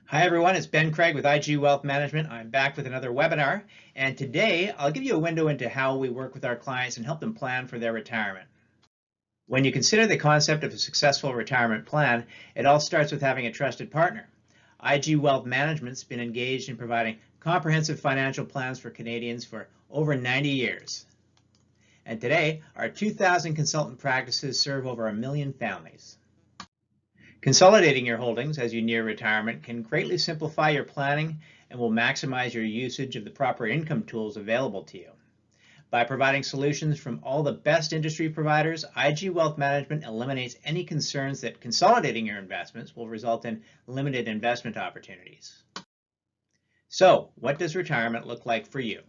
Hi everyone, it's Ben Craig with IG Wealth Management. I'm back with another webinar, and today I'll give you a window into how we work with our clients and help them plan for their retirement. When you consider the concept of a successful retirement plan, it all starts with having a trusted partner. IG Wealth Management's been engaged in providing comprehensive financial plans for Canadians for over 90 years. And today, our 2,000 consultant practices serve over 1 million families. Consolidating your holdings as you near retirement can greatly simplify your planning and will maximize your usage of the proper income tools available to you. By providing solutions from all the best industry providers, IG Wealth Management eliminates any concerns that consolidating your investments will result in limited investment opportunities. So, what does retirement look like for you?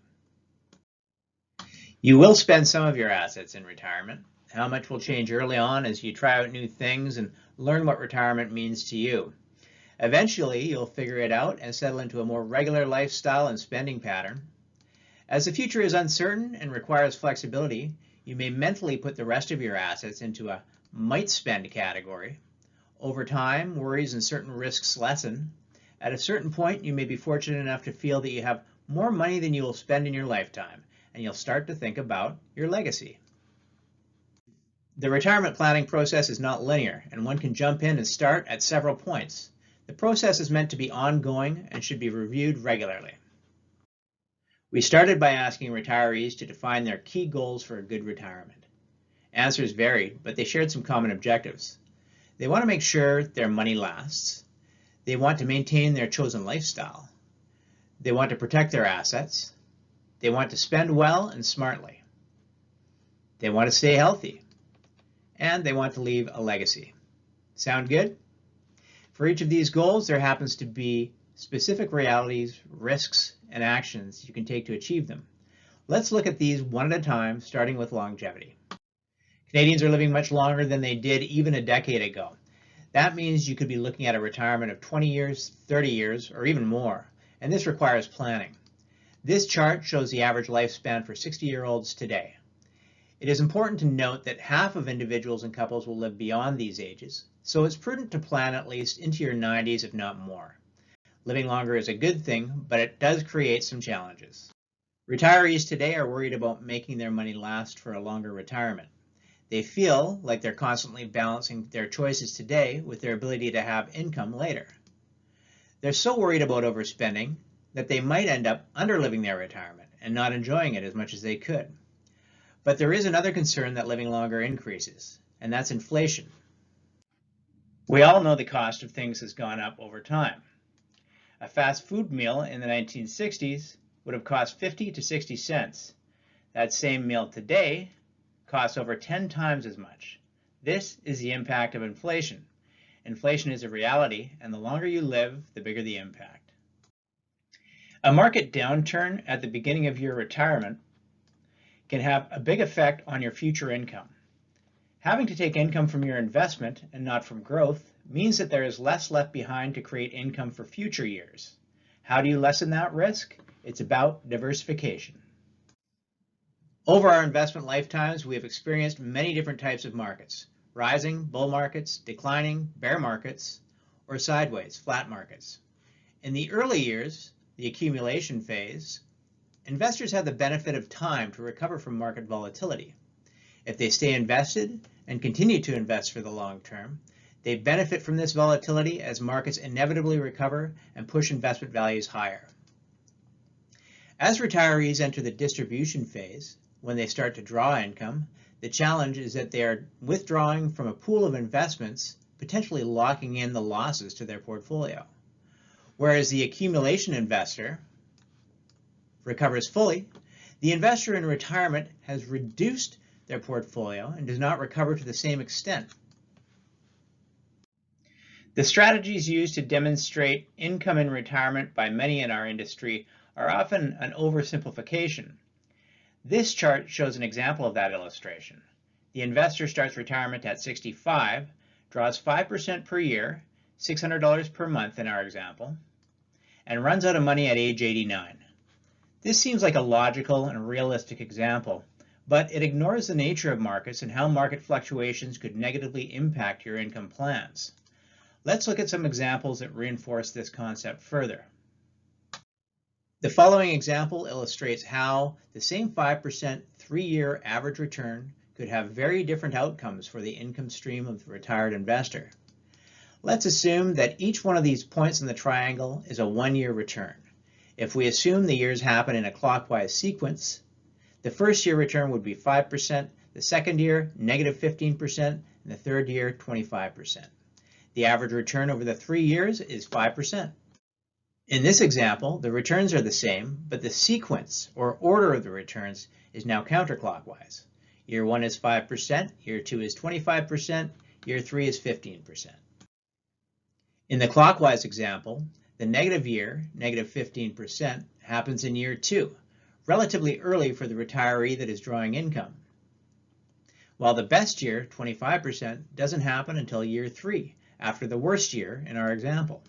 You will spend some of your assets in retirement. How much will change early on as you try out new things and learn what retirement means to you. Eventually, you'll figure it out and settle into a more regular lifestyle and spending pattern. As the future is uncertain and requires flexibility, you may mentally put the rest of your assets into a might spend category. Over time, worries and certain risks lessen. At a certain point, you may be fortunate enough to feel that you have more money than you will spend in your lifetime, and you'll start to think about your legacy. The retirement planning process is not linear, and one can jump in and start at several points. The process is meant to be ongoing and should be reviewed regularly. We started by asking retirees to define their key goals for a good retirement. Answers varied, but they shared some common objectives. They want to make sure their money lasts. They want to maintain their chosen lifestyle. They want to protect their assets. They want to spend well and smartly. They want to stay healthy. And they want to leave a legacy. Sound good? For each of these goals, there happens to be specific realities, risks, and actions you can take to achieve them. Let's look at these one at a time, starting with longevity. Canadians are living much longer than they did even a decade ago. That means you could be looking at a retirement of 20 years, 30 years, or even more, and this requires planning. This chart shows the average lifespan for 60-year-olds today. It is important to note that half of individuals and couples will live beyond these ages, so it's prudent to plan at least into your 90s, if not more. Living longer is a good thing, but it does create some challenges. Retirees today are worried about making their money last for a longer retirement. They feel like they're constantly balancing their choices today with their ability to have income later. They're so worried about overspending that they might end up underliving their retirement and not enjoying it as much as they could. But there is another concern that living longer increases, and that's inflation. We all know the cost of things has gone up over time. A fast food meal in the 1960s would have cost 50 to 60 cents. That same meal today costs over 10 times as much. This is the impact of inflation. Inflation is a reality, and the longer you live, the bigger the impact. A market downturn at the beginning of your retirement can have a big effect on your future income. Having to take income from your investment and not from growth means that there is less left behind to create income for future years. How do you lessen that risk? It's about diversification. Over our investment lifetimes, we have experienced many different types of markets: rising, bull markets, declining, bear markets, or sideways, flat markets. In the early years, the accumulation phase, investors have the benefit of time to recover from market volatility. If they stay invested and continue to invest for the long term, they benefit from this volatility as markets inevitably recover and push investment values higher. As retirees enter the distribution phase, when they start to draw income, the challenge is that they are withdrawing from a pool of investments, potentially locking in the losses to their portfolio. Whereas the accumulation investor recovers fully, the investor in retirement has reduced their portfolio and does not recover to the same extent. The strategies used to demonstrate income in retirement by many in our industry are often an oversimplification. This chart shows an example of that illustration. The investor starts retirement at 65, draws 5% per year, $600 per month in our example, and runs out of money at age 89. This seems like a logical and realistic example, but it ignores the nature of markets and how market fluctuations could negatively impact your income plans. Let's look at some examples that reinforce this concept further. The following example illustrates how the same 5% 3-year average return could have very different outcomes for the income stream of the retired investor. Let's assume that each one of these points in the triangle is a 1-year return. If we assume the years happen in a clockwise sequence, the first year return would be 5%, the second year negative 15%, and the third year 25%. The average return over the 3 years is 5%. In this example, the returns are the same, but the sequence or order of the returns is now counterclockwise. Year 1 is 5%, year 2 is 25%, year 3 is 15%. In the clockwise example, the negative year, negative 15%, happens in year 2, relatively early for the retiree that is drawing income, while the best year, 25%, doesn't happen until year 3, after the worst year in our example.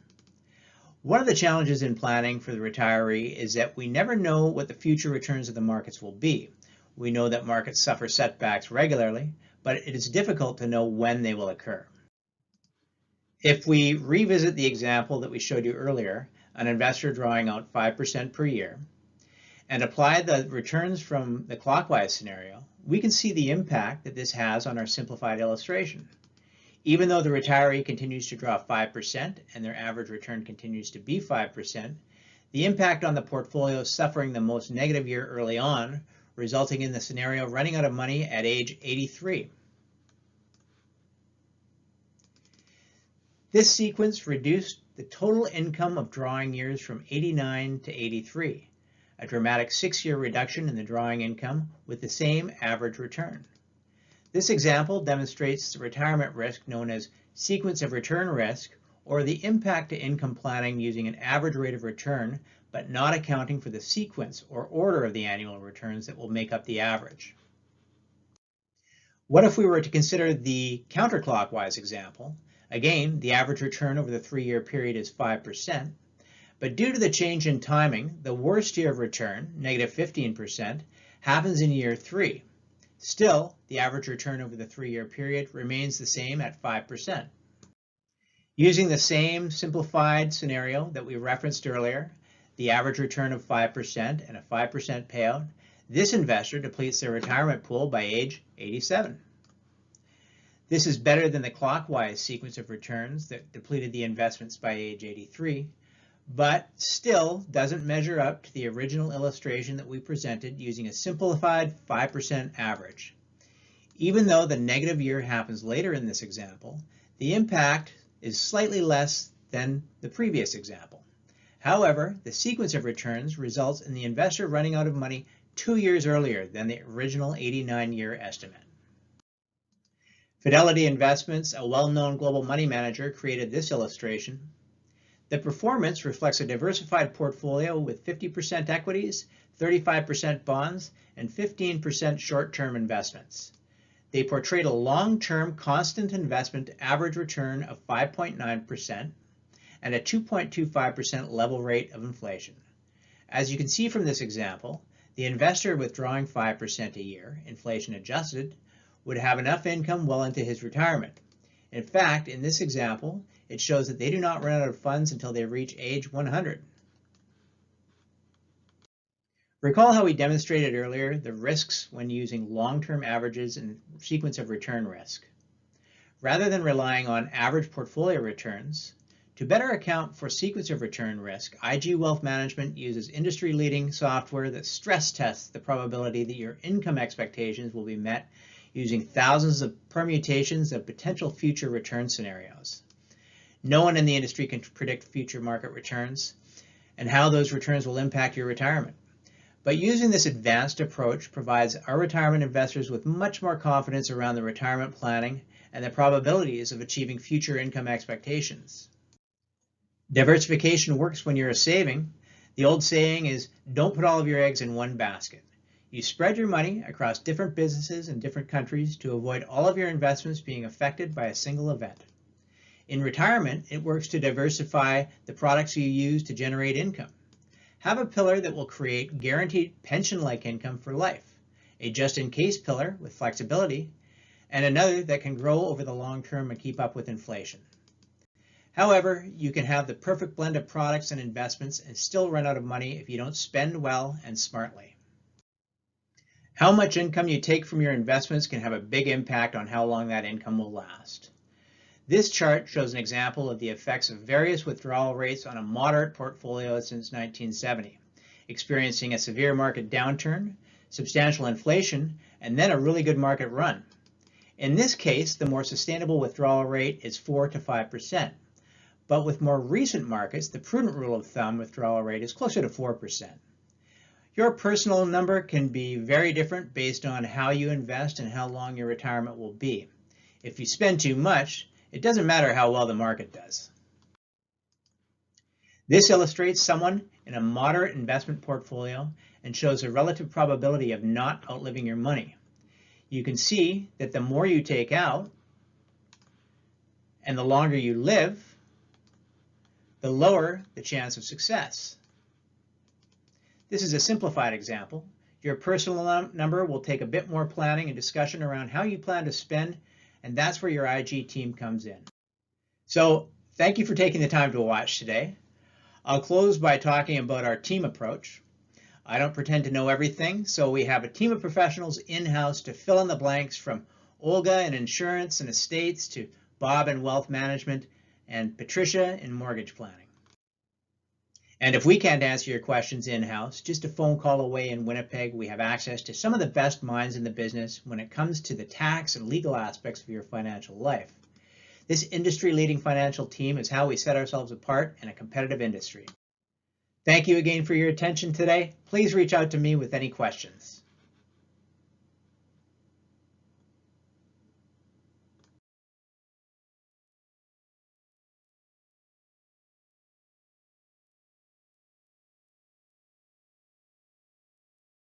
One of the challenges in planning for the retiree is that we never know what the future returns of the markets will be. We know that markets suffer setbacks regularly, but it is difficult to know when they will occur. If we revisit the example that we showed you earlier, an investor drawing out 5% per year, and apply the returns from the clockwise scenario, we can see the impact that this has on our simplified illustration. Even though the retiree continues to draw 5% and their average return continues to be 5%, the impact on the portfolio is suffering the most negative year early on, resulting in the scenario running out of money at age 83. This sequence reduced the total income of drawing years from 89 to 83, a dramatic 6-year reduction in the drawing income with the same average return. This example demonstrates the retirement risk known as sequence of return risk, or the impact to income planning using an average rate of return, but not accounting for the sequence or order of the annual returns that will make up the average. What if we were to consider the counterclockwise example? Again, the average return over the 3-year period is 5%, but due to the change in timing, the worst year of return, negative 15%, happens in year 3. Still, the average return over the 3-year period remains the same at 5%. Using the same simplified scenario that we referenced earlier, the average return of 5% and a 5% payout, this investor depletes their retirement pool by age 87. This is better than the clockwise sequence of returns that depleted the investments by age 83, but still doesn't measure up to the original illustration that we presented using a simplified 5% average. Even though the negative year happens later in this example, the impact is slightly less than the previous example. However, the sequence of returns results in the investor running out of money 2 years earlier than the original 89-year estimate. Fidelity Investments, a well-known global money manager, created this illustration. The performance reflects a diversified portfolio with 50% equities, 35% bonds, and 15% short-term investments. They portrayed a long-term constant investment average return of 5.9% and a 2.25% level rate of inflation. As you can see from this example, the investor withdrawing 5% a year, inflation adjusted, would have enough income well into his retirement. In fact, in this example, it shows that they do not run out of funds until they reach age 100. Recall how we demonstrated earlier the risks when using long-term averages and sequence of return risk. Rather than relying on average portfolio returns, to better account for sequence of return risk, IG Wealth Management uses industry-leading software that stress tests the probability that your income expectations will be met using thousands of permutations of potential future return scenarios. No one in the industry can predict future market returns and how those returns will impact your retirement. But using this advanced approach provides our retirement investors with much more confidence around the retirement planning and the probabilities of achieving future income expectations. Diversification works when you're saving. The old saying is, don't put all of your eggs in one basket. You spread your money across different businesses in different countries to avoid all of your investments being affected by a single event. In retirement, it works to diversify the products you use to generate income. Have a pillar that will create guaranteed pension-like income for life, a just-in-case pillar with flexibility, and another that can grow over the long term and keep up with inflation. However, you can have the perfect blend of products and investments and still run out of money if you don't spend well and smartly. How much income you take from your investments can have a big impact on how long that income will last. This chart shows an example of the effects of various withdrawal rates on a moderate portfolio since 1970, experiencing a severe market downturn, substantial inflation, and then a really good market run. In this case, the more sustainable withdrawal rate is 4 to 5%. But with more recent markets, the prudent rule of thumb withdrawal rate is closer to 4%. Your personal number can be very different based on how you invest and how long your retirement will be. If you spend too much, it doesn't matter how well the market does. This illustrates someone in a moderate investment portfolio and shows a relative probability of not outliving your money. You can see that the more you take out and the longer you live, the lower the chance of success. This is a simplified example. Your personal number will take a bit more planning and discussion around how you plan to spend, and that's where your IG team comes in. So thank you for taking the time to watch today. I'll close by talking about our team approach. I don't pretend to know everything, so we have a team of professionals in-house to fill in the blanks, from Olga in insurance and estates to Bob in wealth management and Patricia in mortgage planning. And if we can't answer your questions in-house, just a phone call away in Winnipeg, we have access to some of the best minds in the business when it comes to the tax and legal aspects of your financial life. This industry-leading financial team is how we set ourselves apart in a competitive industry. Thank you again for your attention today. Please reach out to me with any questions.